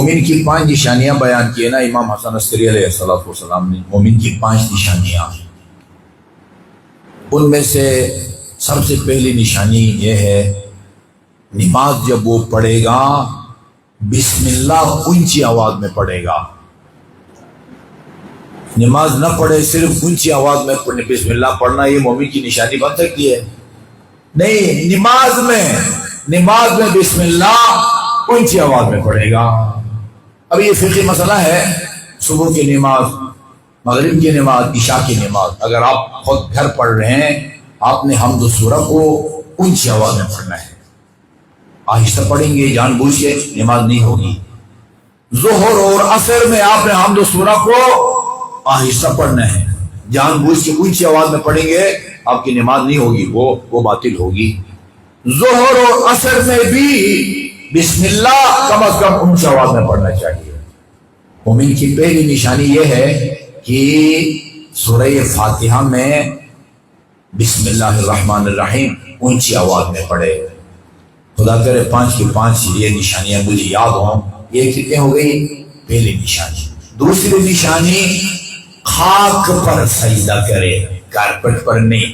مومن کی 5 نشانیاں بیان کی ہے نا امام حسن عسکری علیہ السلام نے. مومن کی 5 نشانیاں، ان میں سے سب سے پہلی نشانی یہ ہے نماز جب وہ پڑھے گا بسم اللہ اونچی آواز میں پڑھے گا. نماز نہ پڑھے صرف اونچی آواز میں پڑھنے بسم اللہ پڑھنا یہ مومن کی نشانی بن سکتی ہے؟ نہیں، نماز میں بسم اللہ اونچی آواز میں پڑھے گا. اب یہ فقہی مسئلہ ہے، صبح کی نماز، مغرب کی نماز، عشاء کی نماز، اگر آپ خود گھر پڑھ رہے ہیں آپ نے حمد و سورہ کو اونچی آواز میں پڑھنا ہے. آہستہ پڑھیں گے جان بوجھ کے نماز نہیں ہوگی. ظہر اور عصر میں آپ نے حمد و سورہ کو آہستہ پڑھنا ہے، جان بوجھ کے اونچی آواز میں پڑھیں گے آپ کی نماز نہیں ہوگی، وہ باطل ہوگی. ظہر اور عصر میں بھی بسم اللہ کم از کم اونچی آواز میں پڑھنا چاہیے. مومن کی پہلی نشانی یہ ہے کہ سورہ فاتحہ میں بسم اللہ الرحمن الرحیم اونچی آواز میں پڑھے. خدا کرے 5 کی 5 یہ نشانیاں مجھے یاد ہوں. یہ کتنے ہو گئی؟ پہلی نشانی. دوسری نشانی خاک پر سجدہ کرے، کارپٹ پر نہیں.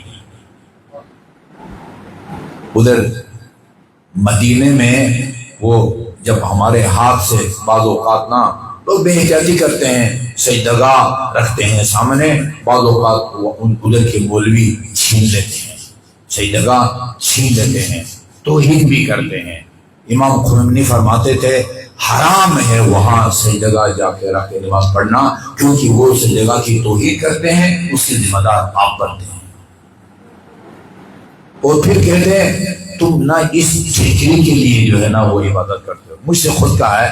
ادھر مدینے میں وہ جب ہمارے ہاتھ سے بعض اوقات نا لوگ بے احتیاطی کرتے ہیں، سجدگاہ رکھتے ہیں سامنے، بعض اوقات ادھر کے مولوی چھین لیتے ہیں، سجدگاہ چھین لیتے ہیں، توہین بھی کرتے ہیں. امام خمینی فرماتے تھے حرام ہے وہاں سجدگاہ جا کے رکھ کے نماز پڑھنا، کیونکہ وہ سجدگاہ کی توہین کرتے ہیں، اس کی ذمہ دار آپ بنتے ہیں. اور پھر کہتے ہیں تم نہ اس ٹھیکری کے لیے جو ہے نا وہ عبادت کرتے ہو. مجھ سے خود کہا ہے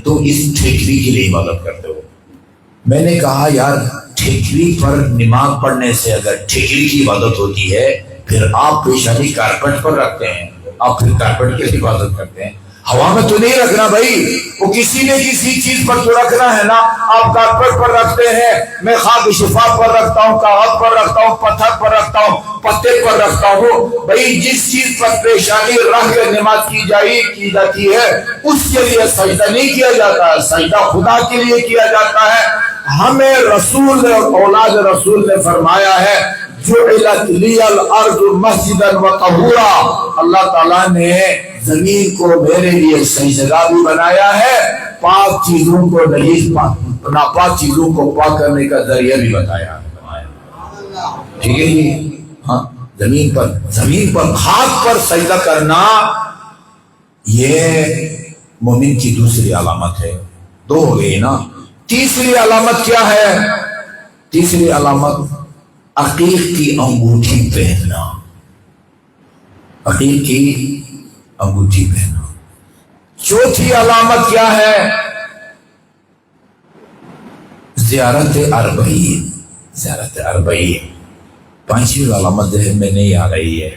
تم اس ٹھیکری کے لیے عبادت کرتے ہو. میں نے کہا یار ٹھیکری پر نماز پڑھنے سے اگر ٹھیکری کی عبادت ہوتی ہے پھر آپ پیشانی کارپٹ پر رکھتے ہیں، آپ پھر کارپٹ کی عبادت کرتے ہیں. ہوا میں تو نہیں رکھنا بھائی، وہ کسی نے کسی چیز پر تو رکھنا ہے نا. آپ کارپٹ پر رکھتے ہیں، میں خاک شفاف پر رکھتا ہوں، کاغذ پر رکھتا ہوں، پتھر پر رکھتا ہوں، پتے پر رکھتا ہوں. بھائی جس چیز پر پیشانی رکھ کر نماز کی جاتی ہے اس کے لیے سجدہ نہیں کیا جاتا، سجدہ خدا کے لیے کیا جاتا ہے. ہمیں رسول نے اولاد رسول نے فرمایا ہے جعلت لی الارض مسجدا وطہورا، اللہ تعالیٰ نے زمین کو میرے لیے سجدہ بھی بنایا ہے، پاک چیزوں کو ناپاک چیزوں کو پاک کرنے کا ذریعہ بھی بتایا ہے. ٹھیک ہے جی؟ ہاں، زمین پر خاک پر سجدہ کرنا یہ مومن کی دوسری علامت ہے. 2 ہو گئی نا. تیسری علامت کیا ہے؟ تیسری علامت عقیق کی انگوٹھی پہننا. عقیق کی انگوٹھی پہننا. چوتھی علامت کیا ہے؟ زیارت اربعین. زیارت اربعین. 5ویں علامت ذہن میں نہیں آ رہی ہے.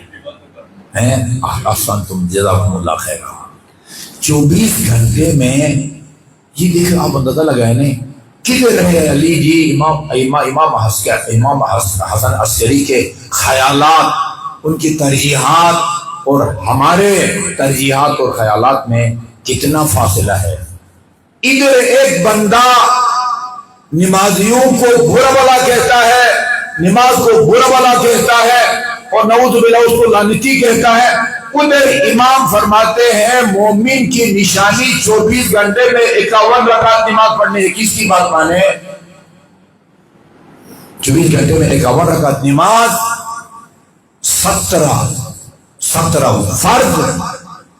آسان تم جزاکم اللہ خیر. 24 گھنٹے میں یہ دیکھ آپ اندازہ لگائے نہیں کدھر ہے علی جی امام حسن عسکری کے خیالات، ان کی ترجیحات اور ہمارے ترجیحات اور خیالات میں کتنا فاصلہ ہے. ادھر ایک بندہ نمازیوں کو برا بلا کہتا ہے، نماز کو برا بلا کہتا ہے اور نعوذ باللہ اس کو لعنتی کہتا ہے. ادھر امام فرماتے ہیں مومن کی نشانی 24 گھنٹے میں 51 رکعت نماز پڑھنے ہے. کس کی بات مانے؟ 24 گھنٹے میں 51 رکعت نماز، 17 فرض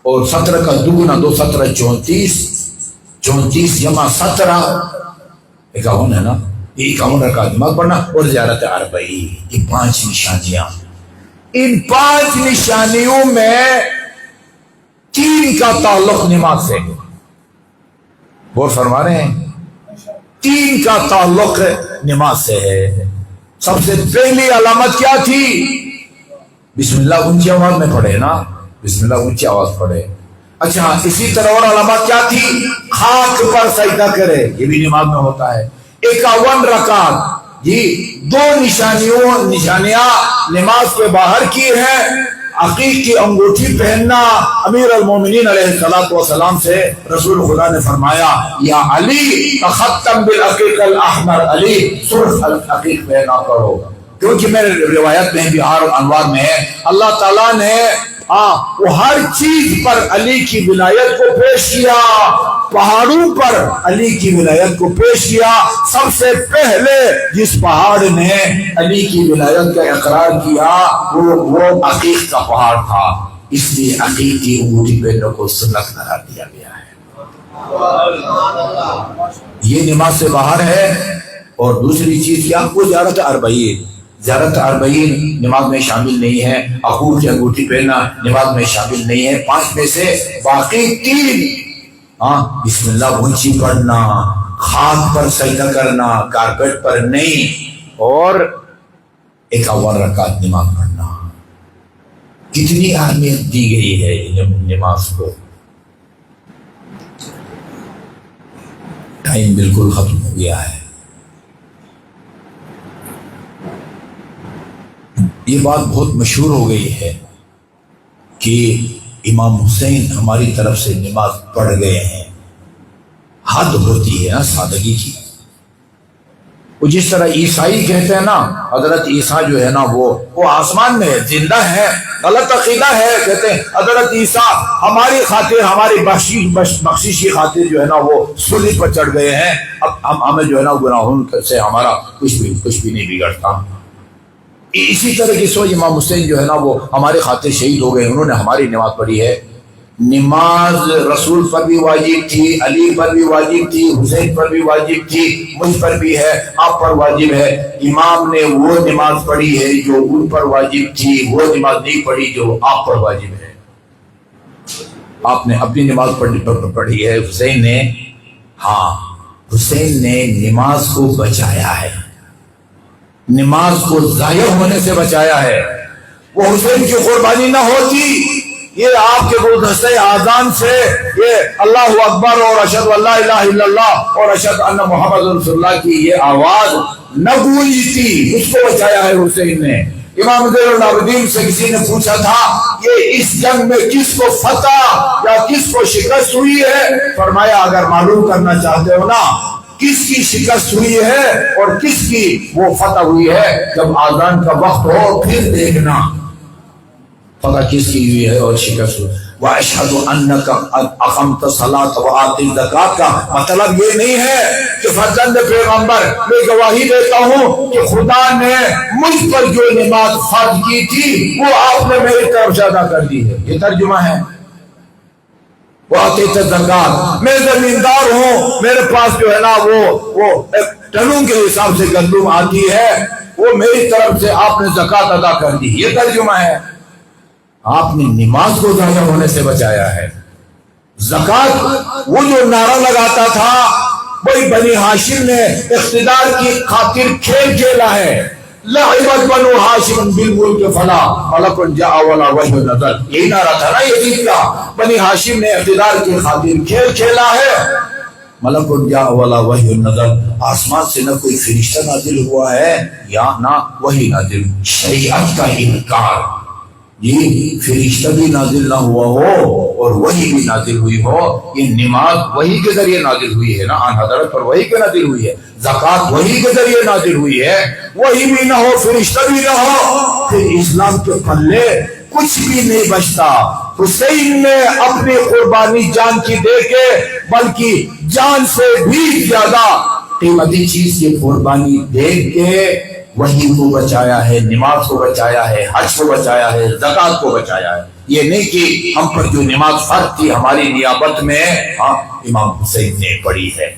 اور 17 کا دگنا 2 17 34 جمع 17 51 ہے نا. یہ 51 رکعت نماز پڑھنا اور زیارت اربعین. یہ 5 نشانیاں. ان 5 نشانیوں میں 3 کا تعلق نماز سے. غور فرما رہے ہیں؟ 3 کا تعلق نماز سے ہے. سب سے پہلی علامت کیا تھی؟ بسم اللہ اونچی آواز میں پڑھے نا، بسم اللہ اونچی آواز پڑھے. اچھا اسی طرح اور علامت کیا تھی؟ خاک پر سجدہ کرے، یہ بھی نماز میں ہوتا ہے. 51 رکعت. جی 2 نشانیاں نماز کے باہر کی ہیں، عقیق کی انگوٹھی پہننا امیر المومنین علیہ الصلوۃ والسلام سے رسول خدا نے فرمایا یا علی تختم بالعقیق الاحمر، علی سرخ عقیق پہنا کرو، کیونکہ میرے روایت میں بہار انوار میں ہے اللہ تعالیٰ نے وہ ہر چیز پر علی کی ولایت کو پیش کیا، پہاڑوں پر علی کی ولایت کو پیش کیا۔ سب سے پہلے جس پہاڑ نے علی کی ولایت کا اقرار کیا وہ عقیق کا پہاڑ تھا، اس لیے عقیق کی انگوٹھی پہننے کو سنت قرار دیا گیا ہے۔ یہ نماز سے باہر ہے۔ اور دوسری چیز کیا؟ وہ زیارت اربعین، زیارت اربعین نماز میں شامل نہیں ہے، عقوق کی انگوٹھی پہننا نماز میں شامل نہیں ہے۔ 5 میں سے باقی 3 بسم اللہ اونچی پڑھنا، خاک پر سجدہ کرنا، کارپیٹ پر نہیں، اور 51 رکعت نماز پڑھنا۔ کتنی اہمیت دی گئی ہے نماز کو۔ ٹائم بالکل ختم ہو گیا ہے۔ یہ بات بہت مشہور ہو گئی ہے کہ امام حسین ہماری طرف سے نماز پڑھ گئے ہیں۔ حد ہوتی ہے نا سادگی کی۔ وہ جس طرح عیسائی کہتے ہیں نا حضرت عیسیٰ جو ہے نا وہ آسمان میں ہے، زندہ ہے، غلط عقیدہ ہے، کہتے ہیں حضرت عیسیٰ ہماری خاطر، ہماری بخشش کی خاطر جو ہے نا وہ صلیب پر چڑھ گئے ہیں، اب ہمیں جو ہے نا گناہوں سے ہمارا کچھ بھی نہیں بگڑتا۔ اسی طرح کی سوچ امام حسین جو ہے نا وہ ہمارے خاطر شہید ہو گئے، انہوں نے ہماری نماز پڑھی ہے۔ نماز رسول پر بھی واجب تھی، علی پر بھی واجب تھی، حسین پر بھی واجب تھی، مجھ پر بھی ہے، آپ پر واجب ہے۔ امام نے وہ نماز پڑھی ہے جو ان پر واجب تھی، وہ نماز نہیں پڑھی جو آپ پر واجب ہے۔ آپ نے اپنی نماز پڑھی ہے، حسین نے نماز کو بچایا ہے، نماز کو ضائع ہونے سے بچایا ہے۔ وہ حسین کی قربانی نہ ہوتی، یہ آپ کے گلدستہ آذان سے یہ اللہ اکبر اور اشہد ان لا الہ الا اللہ اور اشہد ان محمد رسول اللہ کی یہ آواز نہ گونجتی، اس کو بچایا ہے حسین نے۔ امام زین العابدین سے کسی نے پوچھا تھا یہ اس جنگ میں کس کو فتح یا کس کو شکست ہوئی ہے؟ فرمایا اگر معلوم کرنا چاہتے ہو نا کس کی شکست ہوئی ہے اور کس کی وہ فتح ہوئی ہے، جب آذان کا وقت ہو پھر دیکھنا فتح کس کی ہوئی ہے اور شکست ہوئی۔ وَأَشْهَدُ أَنَّكَ أَقَمْتَ الصَّلَاةَ وَآتَيْتَ الزَّكَاةَ کا مطلب یہ نہیں ہے کہ فرزند پیغمبر میں گواہی دیتا ہوں کہ خدا نے مجھ پر جو نماز فرض کی تھی وہ آپ نے میری طرف سے ادا کر دی ہے، یہ ترجمہ ہے۔ وَآتَيْتَ الزَّكَاةَ میں زمیندار ہوں، میرے پاس جو ہے نا وہ ٹنوں کے حساب سے گندم آتی ہے، وہ میری طرف سے آپ نے زکوٰۃ ادا کر دی، یہ ترجمہ ہے۔ آپ نے نماز کو ضائع ہونے سے بچایا ہے۔ زکوٰۃ وہ جو نعرہ لگاتا تھا وہی بنی ہاشم نے اقتدار کی خاطر کھیل کھیلا ہے۔ لعبت بنو ہاشم بالملک فلا ملک جاء ولا وحی نزل، یہی نعرہ تھا نا یزید کا۔ بنی ہاشم نے اقتدار کی خاطر کھیل کھیلا ہے۔ ملک جاء ولا وحی نزل، آسمان سے نہ کوئی فرشتہ نازل ہوا ہے یا نہ وحی نازل، شریعت کا انکار۔ یہ فرشتہ بھی نازل نہ ہوا ہو اور وحی بھی نازل ہوئی ہو، یہ نماز وحی کے ذریعے نازل ہوئی ہے نا، آن حضرت پر وحی کے نازل ہوئی ہے، زکوٰۃ وحی کے ذریعے نازل ہوئی ہے، وحی بھی نہ ہو فرشتہ بھی نہ ہو پھر اسلام کے پلے کچھ بھی نہیں بچتا۔ حسین نے اپنی قربانی جان کی دے کے بلکہ جان سے بھی زیادہ قیمتی چیز کی قربانی دے کے وحی کو بچایا ہے، نماز کو بچایا ہے، حج کو بچایا ہے، زکوٰۃ کو بچایا ہے۔ یہ نہیں کہ ہم پر جو نماز فرض تھی ہماری نیابت میں امام حسین نے پڑھی ہے۔